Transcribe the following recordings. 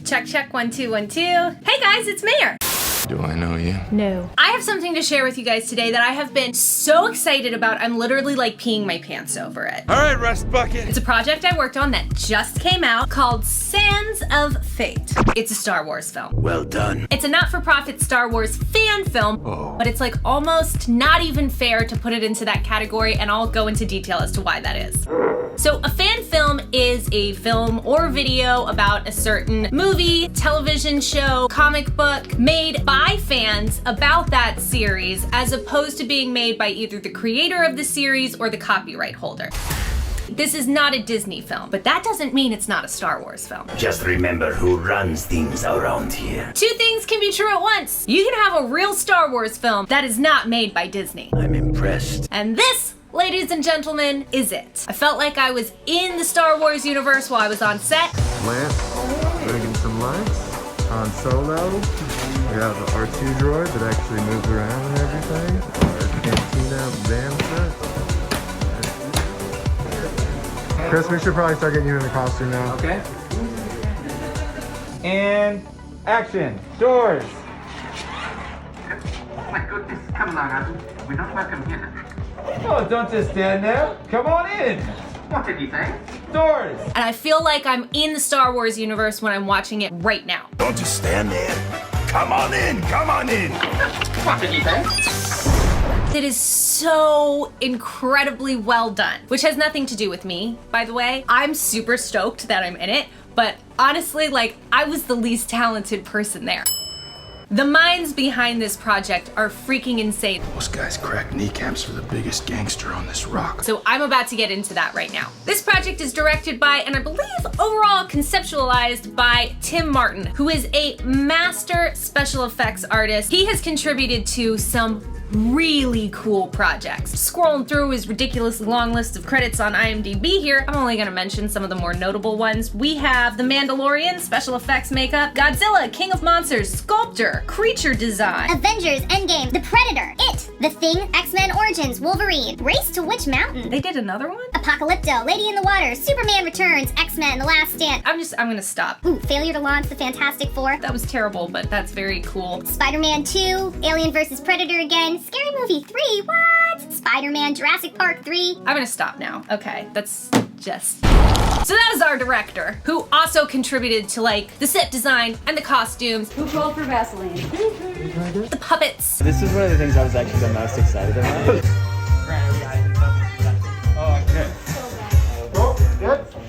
Check, check, 1, 2, 1, 2. Hey guys, it's Mair. Do I know you? No. I have something to share with you guys today that I have been so excited about, I'm literally like peeing my pants over it. All right, Rust Bucket. It's a project I worked on that just came out called Sands of Fate. It's a Star Wars film. Well done. It's a not-for-profit Star Wars fan film, but it's like almost not even fair to put it into that category, and I'll go into detail as to why that is. So a fan film is a film or video about a certain movie, television show, comic book made by fans about that series, as opposed to being made by either the creator of the series or the copyright holder. This is not a Disney film, but that doesn't mean it's not a Star Wars film. Just remember who runs things around here. Two things can be true at once. You can have a real Star Wars film that is not made by Disney. I'm impressed. And this, ladies and gentlemen, is it. I felt like I was in the Star Wars universe while I was on set. Lamp, rigging some lights. On Solo, we have the R2 droid that actually moves around and everything. Our cantina band set. Chris, we should probably start getting you in the costume now. Okay. And action. Doors. Oh my goodness, come along, Adam. We're not welcome here. Oh, don't just stand there. Come on in. What did you say? Doors. And I feel like I'm in the Star Wars universe when I'm watching it right now. Don't just stand there. Come on in. Come on in. What did you say? It is so incredibly well done, which has nothing to do with me, by the way. I'm super stoked that I'm in it, but honestly, like, I was the least talented person there. The minds behind this project are freaking insane. Those guys crack kneecaps for the biggest gangster on this rock. So I'm about to get into that right now. This project is directed by, and I believe overall conceptualized by, Tim Martin, who is a master special effects artist. He has contributed to some really cool projects. Scrolling through his ridiculously long list of credits on IMDb here, I'm only gonna mention some of the more notable ones. We have The Mandalorian, special effects makeup, Godzilla, King of Monsters, Sculptor, creature design, Avengers, Endgame, The Predator, It, The Thing, X-Men Origins, Wolverine, Race to Witch Mountain, They did another one? Apocalypto, Lady in the Water, Superman Returns, X-Men, The Last Stand. I'm gonna stop. Ooh, failure to launch The Fantastic Four. That was terrible, but that's very cool. Spider-Man 2, Alien vs. Predator again, Scary Movie 3, what? Spider-Man, Jurassic Park 3. I'm gonna stop now. Okay, that's just... So that was our director, who also contributed to like the set design and the costumes, Who called for Vaseline? the puppets, This is one of the things I was actually the most excited about.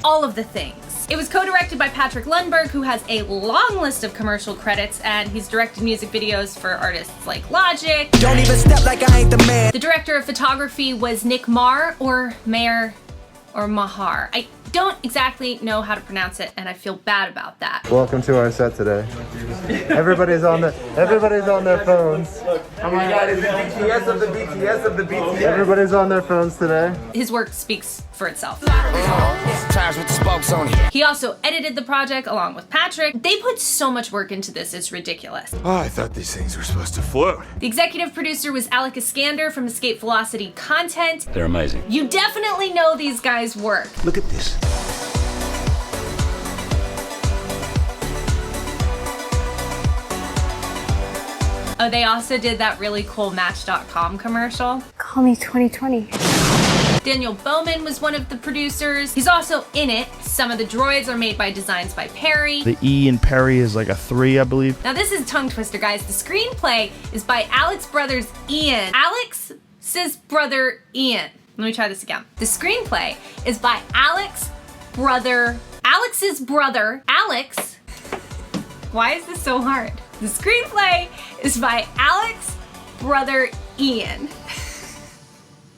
all of the things. It was co-directed by Patrick Lundberg, who has a long list of commercial credits, and he's directed music videos for artists like Logic. Don't even step like I ain't the man. The director of photography was Nick Mair, or Mair, or Mahar. I don't exactly know how to pronounce it, and I feel bad about that. Welcome to our set today. Everybody's on their phones. Oh my god, it's the BTS of the BTS of the BTS. Everybody's on their phones today. His work speaks for itself. Times with the spokes on here. He also edited the project along with Patrick. They put so much work into this, it's ridiculous. Oh, I thought these things were supposed to float. The executive producer was Alec Eskander from Escape Velocity Content. They're amazing. You definitely know these guys' work. Look at this. Oh, they also did that really cool Match.com commercial. Call me 2020. Daniel Bohman was one of the producers. He's also in it. Some of the droids are made by Designs by Perry. The E in Perry is like a 3, I believe. Now this is a tongue twister, guys. The screenplay is by Alec's brothers Ian. Alex's brother Ian. Let me try this again. The screenplay is by Alex's brother, Alex. Why is this so hard? The screenplay is by Alex's brother Ian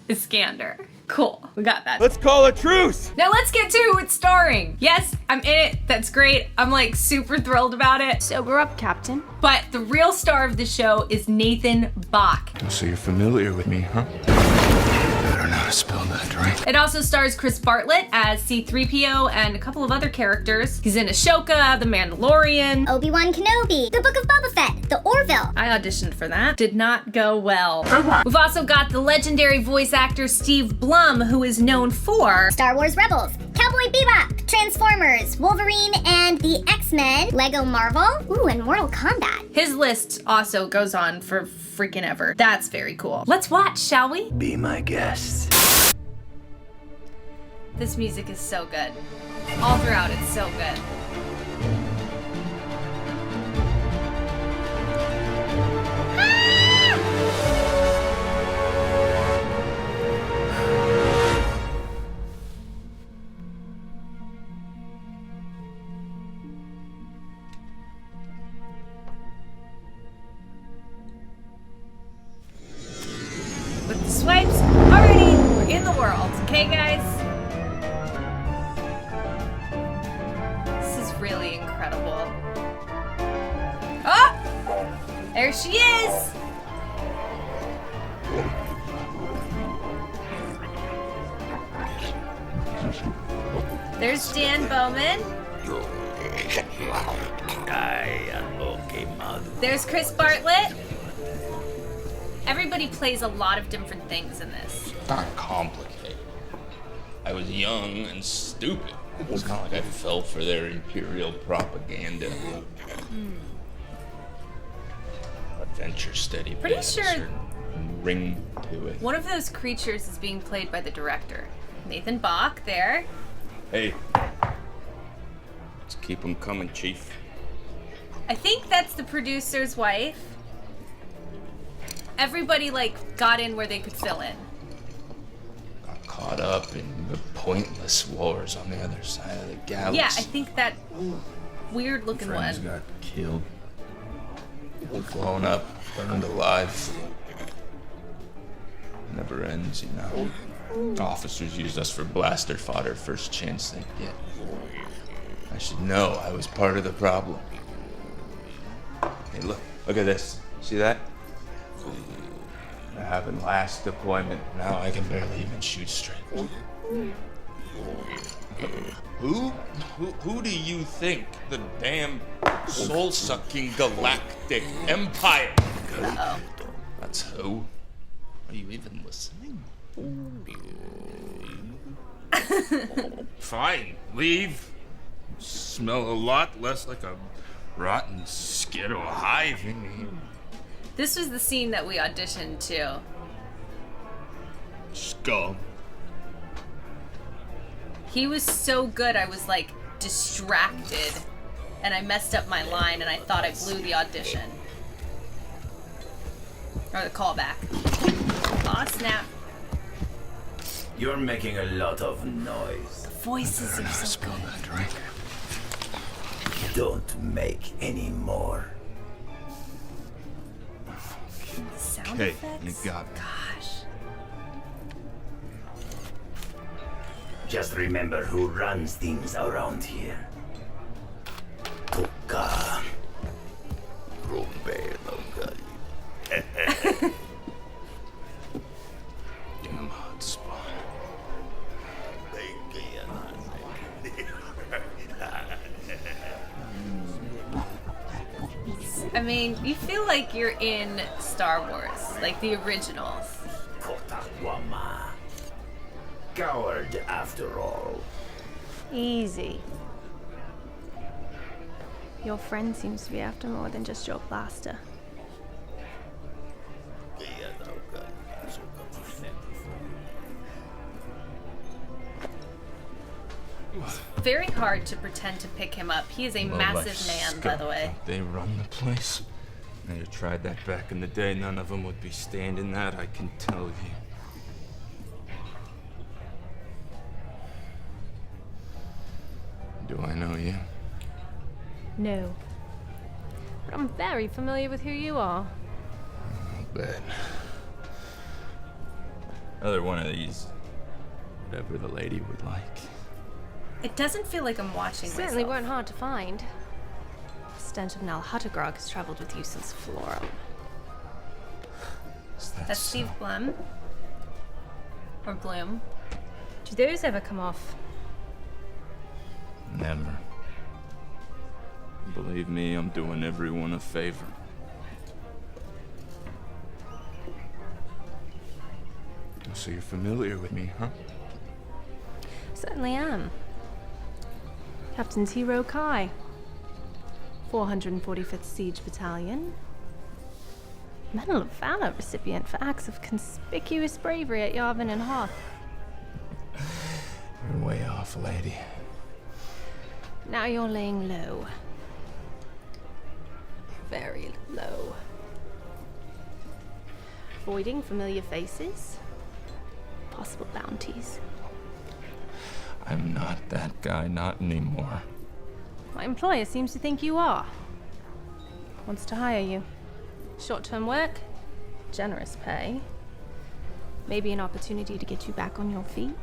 Eskander. Cool, we got that. Let's call a truce. Now let's get to who it's starring. Yes, I'm in it, that's great. I'm like super thrilled about it. Sober up, Captain. But the real star of the show is Nathan Bock. So you're familiar with me, huh? Better not spill that drink. It also stars Chris Bartlett as C-3PO and a couple of other characters. He's in Ashoka, The Mandalorian. Obi-Wan Kenobi, The Book of Boba Fett, The Orville. I auditioned for that. Did not go well. We've also got the legendary voice actor Steve Blum, who is known for Star Wars Rebels, Cowboy Cowboy Bebop, Transformers, Wolverine and the X-Men, Lego Marvel, ooh, and Mortal Kombat. His list also goes on for freaking ever. That's very cool. Let's watch, shall we? Be my guest. This music is so good. All throughout, it's so good. With the swipes, already, we're in the world. Okay, guys? This is really incredible. Oh! There she is! There's Dan Bohman. There's Chris Bartlett. Everybody plays a lot of different things in this. It's not complicated. I was young and stupid. It's not like I fell for their Imperial propaganda. Adventure steady. Pretty sure ring to it. one of those creatures is being played by the director. Nathan Bock there. Hey, let's keep them coming, Chief. I think that's the producer's wife. Everybody, got in where they could fill in. Got caught up in the pointless wars on the other side of the galaxy. Yeah, I think that weird-looking Friends one. got killed. Blown up, burned alive. Never ends, you know. Officers used us for blaster fodder first chance they get. I should know I was part of the problem. Hey, look at this. See that? That happened last deployment. Now I can barely even shoot straight. Who do you think the damn soul-sucking galactic empire? Uh-oh. That's who. Are you even listening? Fine, leave. Smell a lot less like a rotten skittle hive in here. This was the scene that we auditioned to. Scum. He was so good, I was distracted. And I messed up my line and I thought I blew the audition. Or the callback. Aw, snap. You're making a lot of noise. The voices are so good. That drink. Don't make any more. The sound Okay, effects. you got me. Gosh. Just remember who runs things around here. Tuka. Damn hot spot. I mean, you feel like you're in Star Wars, like the originals. Kotakwama. Coward after all. Easy. Your friend seems to be after more than just your blaster. Very hard to pretend to pick him up. He is a massive man, by the way. They run the place. Now you tried that back in the day. None of them would be standing that, I can tell you. Do I know you? No. But I'm very familiar with who you are. I'll bet. Another one of these. Whatever the lady would like. It doesn't feel like I'm watching Certainly myself. weren't hard to find. The stench of Nalhuttegrog has traveled with you since Flora. That's Steve Blum. Or Bloom. Do those ever come off? Never. Believe me, I'm doing everyone a favor. So you're familiar with me, huh? Certainly am. Captain Tiro Kai, 445th Siege Battalion. Medal of Valor recipient for acts of conspicuous bravery at Yavin and Hoth. You're way off, lady. Now you're laying low. Very low. Avoiding familiar faces. Possible bounties. I'm not that guy, not anymore. My employer seems to think you are. Wants to hire you. Short-term work, generous pay, maybe an opportunity to get you back on your feet.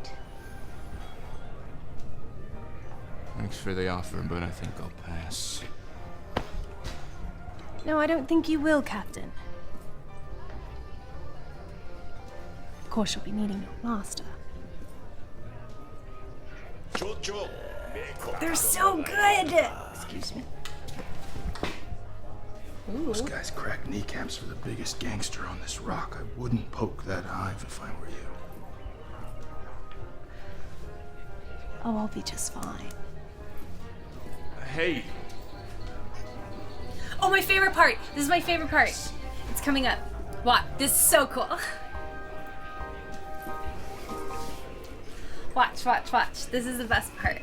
Thanks for the offer, but I think I'll pass. No, I don't think you will, Captain. Of course, you'll be needing your master. They're so good! Excuse me. Ooh. Those guys crack kneecaps for the biggest gangster on this rock. I wouldn't poke that hive if I were you. Oh, I'll be just fine. Hey! Oh, my favorite part. This is my favorite part. It's coming up. Watch. This is so cool. Watch, watch, watch. This is the best part.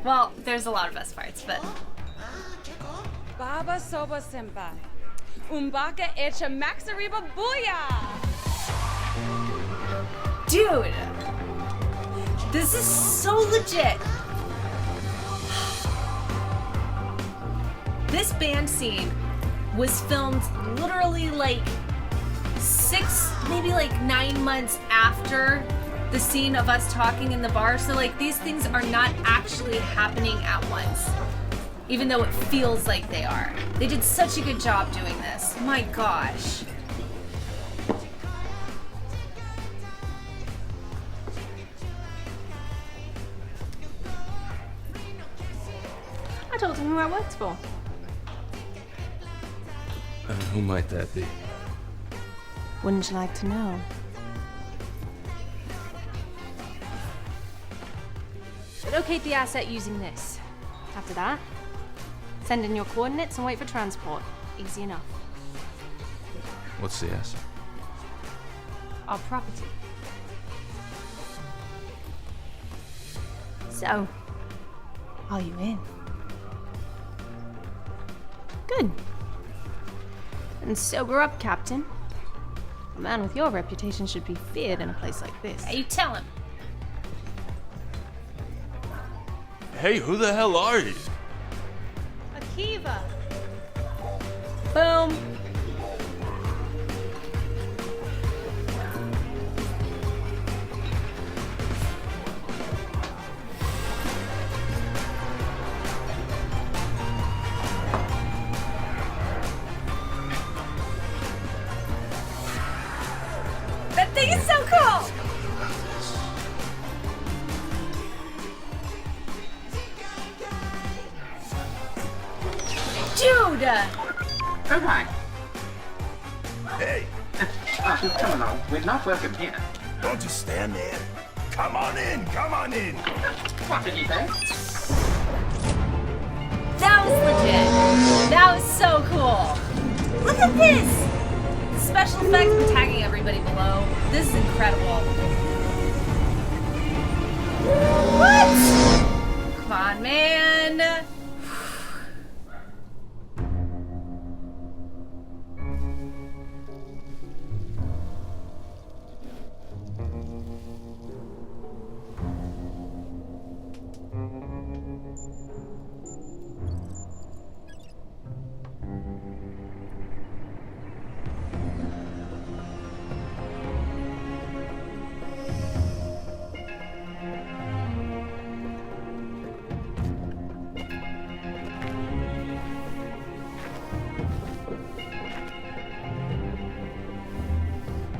Well, there's a lot of best parts, but... Baba Soba Senpai. Umbaka Echa Maxariba Booyah! Dude! This is so legit. This band scene was filmed literally like 6, maybe like 9 months after the scene of us talking in the bar. So like these things are not actually happening at once, even though it feels like they are. They did such a good job doing this. My gosh. I told him who I worked for. Who might that be? Wouldn't you like to know? Locate the asset using this. After that, send in your coordinates and wait for transport. Easy enough. What's the asset? Our property. So, are you in? Good. And sober up, Captain. A man with your reputation should be feared in a place like this. Hey, you tell him. Hey, who the hell are you? Akiva. Boom. That thing is so cool! Dude! Oh, hi. Hey, Come along. We're not welcome here. don't just stand there. Come on in, come on in. What did you say? That was legit. That was so cool. Look at this! The special effects, I'm tagging everybody below. This is incredible. What? Come on, man.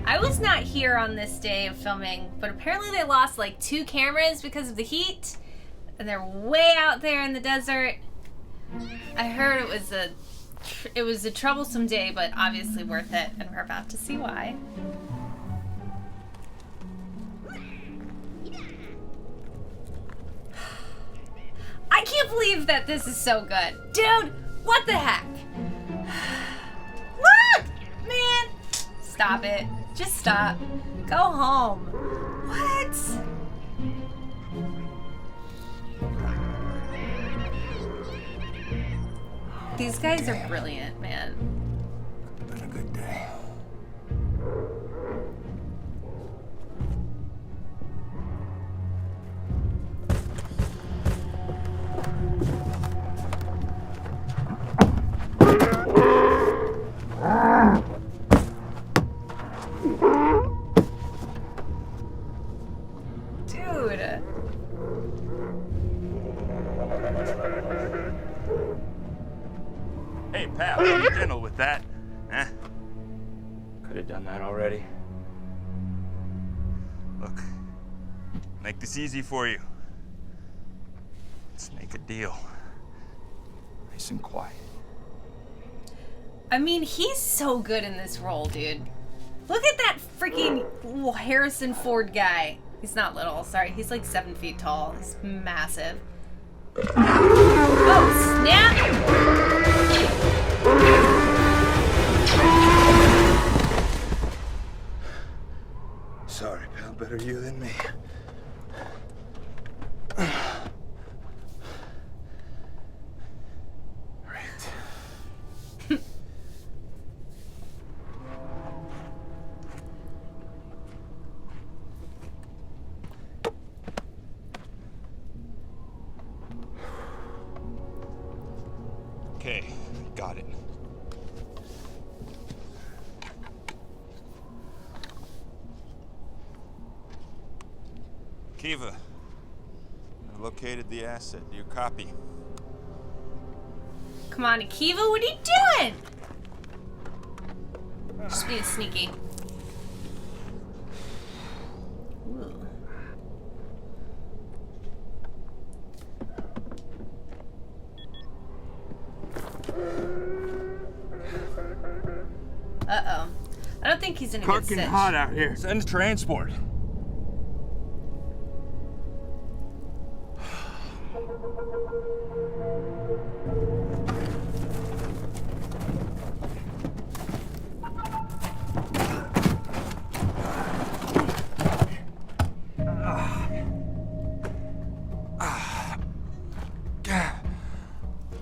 I was not here on this day of filming, but apparently they lost like 2 cameras because of the heat, and they're way out there in the desert. I heard it was a troublesome day, but obviously worth it, and we're about to see why. I can't believe that this is so good. Dude, what the heck? Look! Man! Stop it. Just stop. Go home. What? These guys are brilliant, man. Been a good day. Dude. Hey, pal, be gentle with that. Huh? Could have done that already. Look, make this easy for you. Let's make a deal. Nice and quiet. I mean, he's so good in this role, dude. Look at that freaking Harrison Ford guy. He's not little, sorry. He's like 7 feet tall. He's massive. Oh, snap! Sorry, pal. Better you than me. Okay, got it. Akiva, I located the asset. Do you copy? Come on, Akiva, what are you doing? Just being sneaky. Ooh. Uh-oh. I don't think he's in a good Fucking stitch. hot out here. Send transport.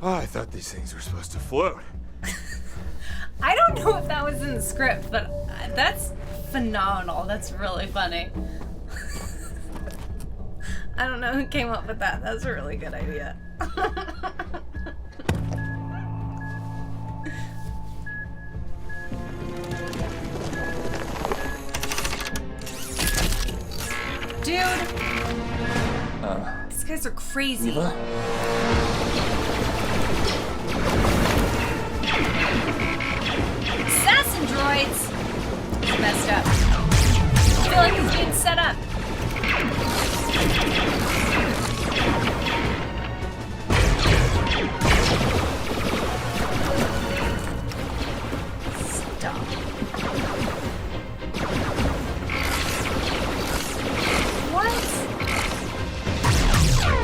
Oh, I thought these things were supposed to float. I don't know if that was in the script, but that's phenomenal. That's really funny. I don't know who came up with that. That's a really good idea. Dude! These guys are crazy. Assassin droids! He's messed up. I feel like he's being set up. Stop. What?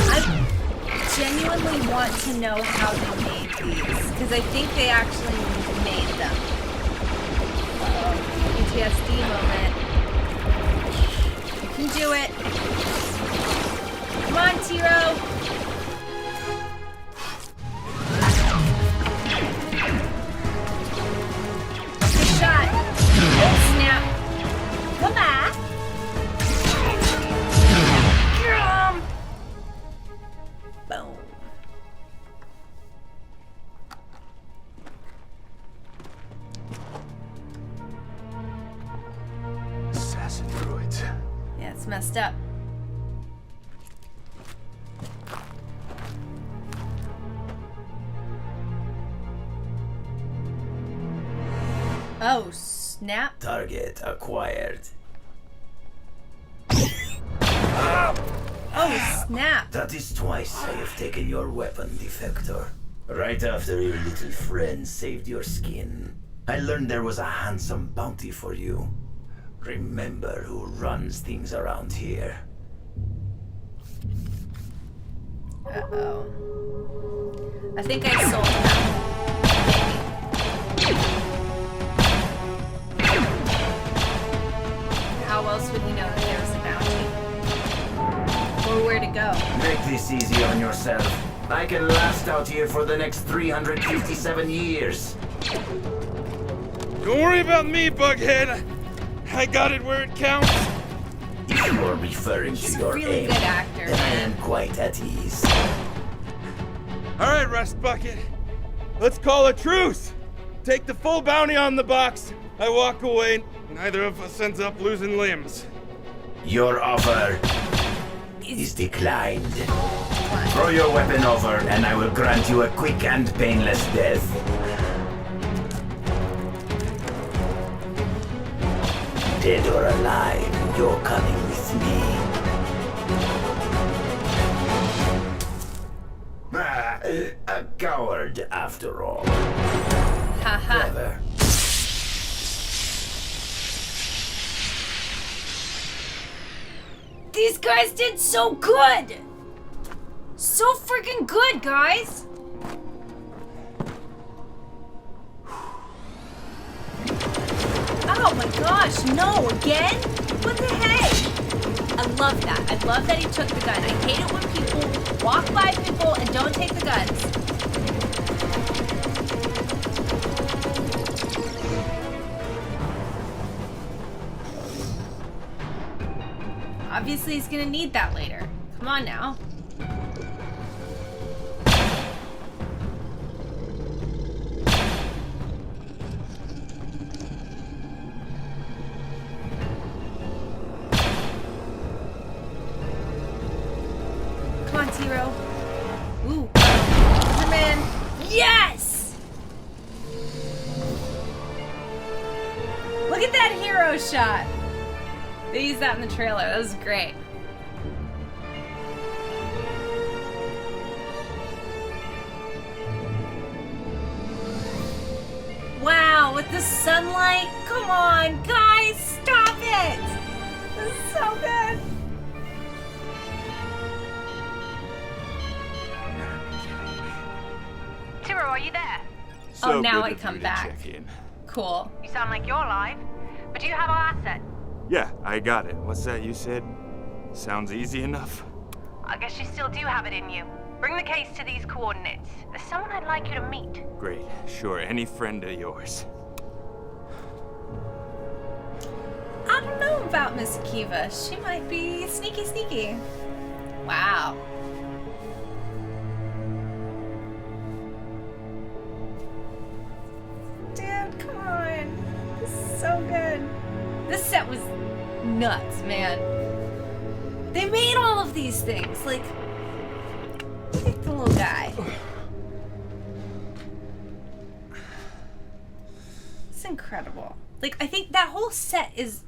I genuinely want to know how they made these, because I think they actually made them. PTSD moment. You can do it. Come on, Tiro. Good shot. Oh, snap. Come back. Boom. Assassin droids. Yeah, it's messed up. Oh, snap. Target acquired. Oh, snap. That is twice I have taken your weapon, Defector. Right after your little friend saved your skin, I learned there was a handsome bounty for you. Remember who runs things around here. Uh-oh. I think I sold him. How else would he know that there was a bounty? Or where to go? Make this easy on yourself. I can last out here for the next 357 years. Don't worry about me, Bughead. I got it where it counts. If you are referring He's to your a really aim, good actor, then I am man. quite at ease. All right, Rust Bucket. Let's call a truce. Take the full bounty on the box. I walk away. Neither of us ends up losing limbs. Your offer is declined. Throw your weapon over, and I will grant you a quick and painless death. Dead or alive, you're coming with me. A coward, after all. Haha. Clever. These guys did so good! So freaking good, guys! Oh my gosh, no, again? What the heck? I love that. I love that he took the gun. I hate it when people walk by people and don't take the guns. Obviously, he's gonna need that later. Come on now. Come on, Tiro. Ooh. Superman. Yes! Look at that hero shot. They used that in the trailer. That was great. Wow, with the sunlight? Come on, guys, stop it! This is so good. Tiro, are you there? Oh, now I come back. Cool. You sound like you're alive. But do you have our asset? Yeah, I got it. What's that you said? Sounds easy enough. I guess you still do have it in you. Bring the case to these coordinates. There's someone I'd like you to meet. Great. Sure, any friend of yours. I don't know about Miss Akiva. She might be sneaky, sneaky. Wow. Dude, come on. This is so good. This set was nuts, man. They made all of these things. Like, look at the little guy. It's incredible. Like, I think that whole set is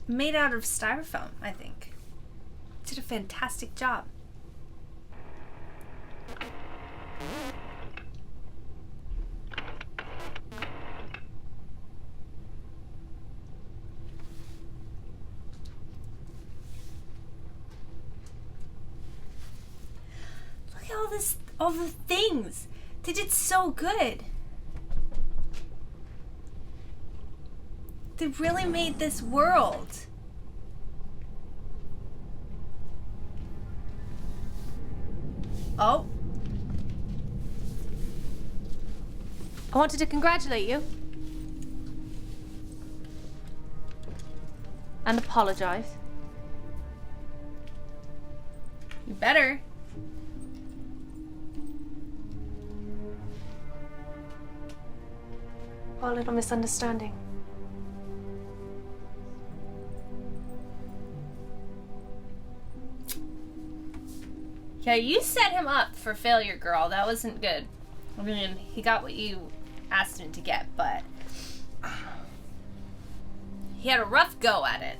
made out of styrofoam, I think. Did a fantastic job. Look at all the things. They did so good. They really made this world. Oh. I wanted to congratulate you. And apologize. You better. For a little misunderstanding. Yeah, you set him up for failure, girl. That wasn't good. I mean, he got what you asked him to get, but he had a rough go at it.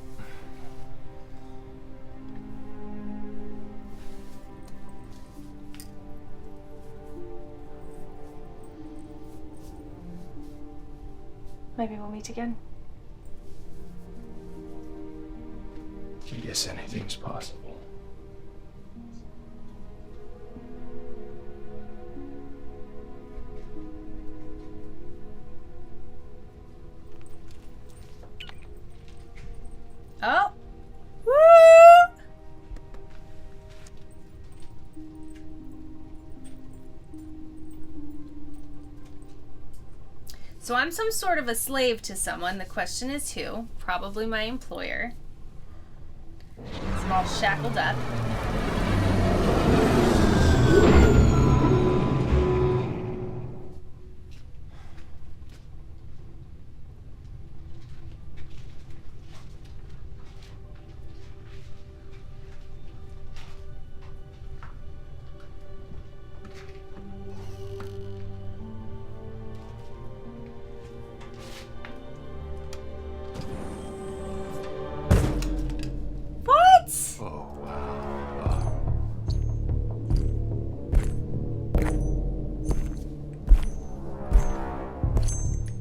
Maybe we'll meet again. I guess anything's possible. So I'm some sort of a slave to someone. The question is who? Probably my employer. I'm all shackled up.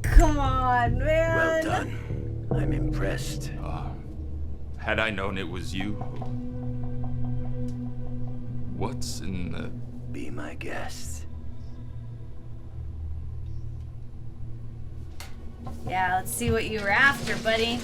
Come on, man. Well done. I'm impressed. Had I known it was you, what's in the... Be my guest. Yeah, let's see what you were after, buddy.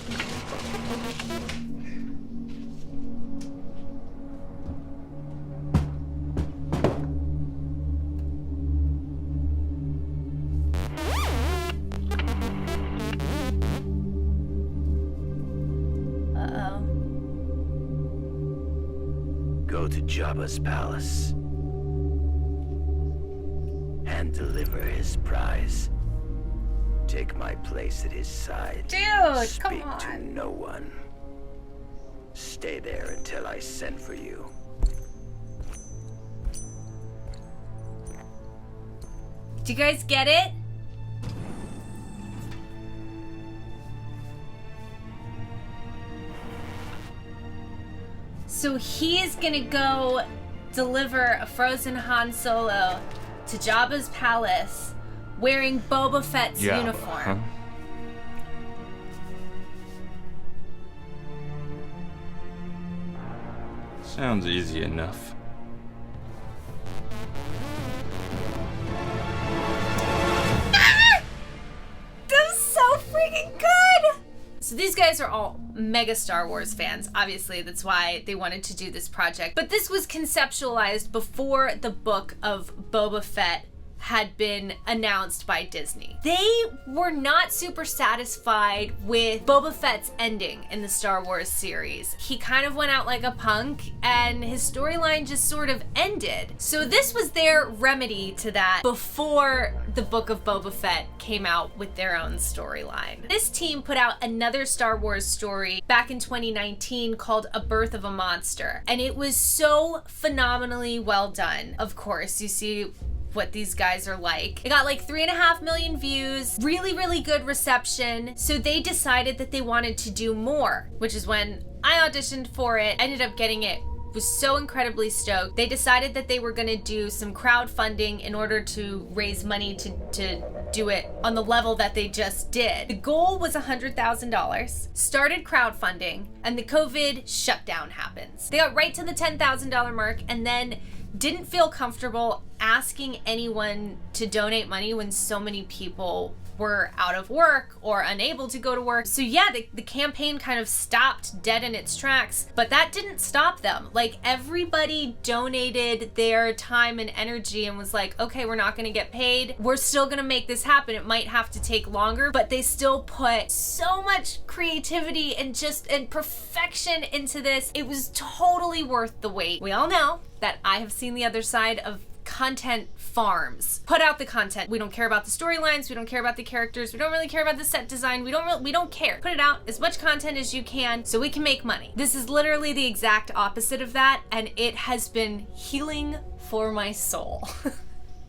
Go to Jabba's palace and deliver his prize. Take my place at his side. Dude, Speak come on. to no one. Stay there until I send for you. Do you guys get it? So he is gonna go deliver a frozen Han Solo to Jabba's palace wearing Boba Fett's uniform. Sounds easy enough. That was so freaking good! So these guys are all mega Star Wars fans. Obviously, that's why they wanted to do this project. But this was conceptualized before the book of Boba Fett had been announced by Disney. They were not super satisfied with Boba Fett's ending in the Star Wars series. He kind of went out like a punk and his storyline just sort of ended. So this was their remedy to that before the book of Boba Fett came out with their own storyline. This team put out another Star Wars story back in 2019 called A Birth of a Monster, and it was so phenomenally well done. Of course, you see what these guys are like. It got like 3.5 million views, really good reception. So they decided that they wanted to do more, which is when I auditioned for it, ended up getting it, was so incredibly stoked. They decided that they were gonna do some crowdfunding in order to raise money to do it on the level that they just did. The goal was $100,000, started crowdfunding, and the COVID shutdown happens. They got right to the $10,000 mark and then didn't feel comfortable asking anyone to donate money when so many people were out of work or unable to go to work. So yeah, the campaign kind of stopped dead in its tracks, but that didn't stop them. Like, everybody donated their time and energy and was like, okay, we're not gonna get paid. We're still gonna make this happen. It might have to take longer, but they still put so much creativity and perfection into this. It was totally worth the wait. We all know that I have seen the other side of content farms. Put out the content. We don't care about the storylines. We don't care about the characters. We don't really care about the set design. We don't care. Put it out as much content as you can so we can make money. This is literally the exact opposite of that, and it has been healing for my soul.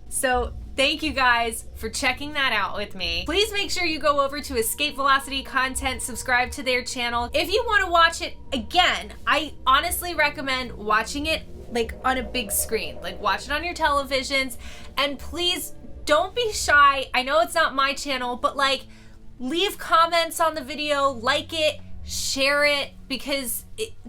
So thank you guys for checking that out with me. Please make sure you go over to Escape Velocity Content, subscribe to their channel. If you want to watch it again, I honestly recommend watching it like on a big screen. Like, watch it on your televisions, and please don't be shy. I know it's not my channel, but like, leave comments on the video, like it, share it, because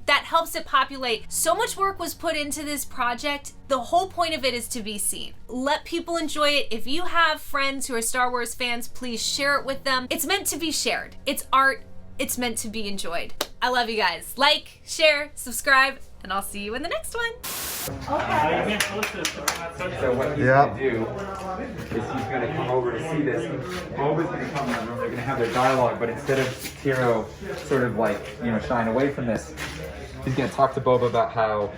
that helps it populate. So much work was put into this project. The whole point of it is to be seen. Let people enjoy it. If you have friends who are Star Wars fans, please share it with them. It's meant to be shared. It's art. It's meant to be enjoyed. I love you guys. Like, share, subscribe, and I'll see you in the next one. So what he's going to do is he's going to come over to see this. Boba's going to come in the room. They're going to have their dialogue, but instead of Tiro sort of like, shying away from this, he's going to talk to Boba about how